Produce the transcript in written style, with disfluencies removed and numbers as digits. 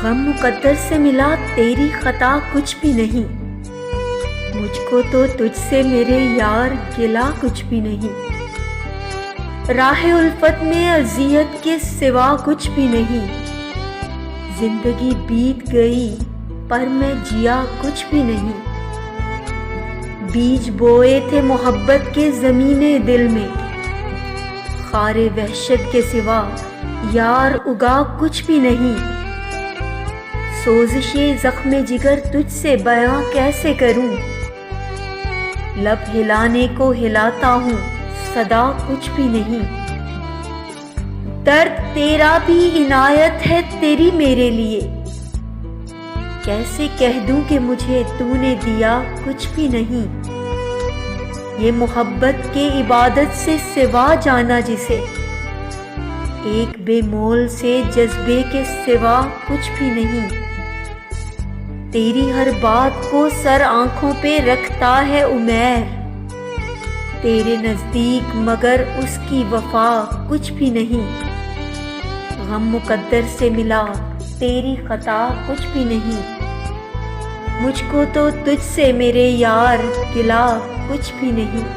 غم مقدر سے ملا تیری خطا کچھ بھی نہیں، مجھ کو تو تجھ سے میرے یار گلا کچھ بھی نہیں، راہ الفت میں اذیت کے سوا کچھ بھی نہیں، زندگی بیت گئی پر میں جیا کچھ بھی نہیں، بیج بوئے تھے محبت کے زمین دل میں، خار وحشت کے سوا یار اگا کچھ بھی نہیں، سوزش زخم جگر تجھ سے بیاں کیسے کروں، لب ہلانے کو ہلاتا ہوں صدا کچھ بھی نہیں، درد تیرا بھی عنایت ہے تیری میرے لیے، کیسے کہہ دوں کہ مجھے تو نے دیا کچھ بھی نہیں، یہ محبت کے عبادت سے سوا جانا جسے، ایک بے مول سے جذبے کے سوا کچھ بھی نہیں، تیری ہر بات کو سر آنکھوں پہ رکھتا ہے عمیر، تیرے نزدیک مگر اس کی وفا کچھ بھی نہیں، غم مقدر سے ملا تیری خطا کچھ بھی نہیں، مجھ کو تو تجھ سے میرے یار گلا کچھ بھی نہیں۔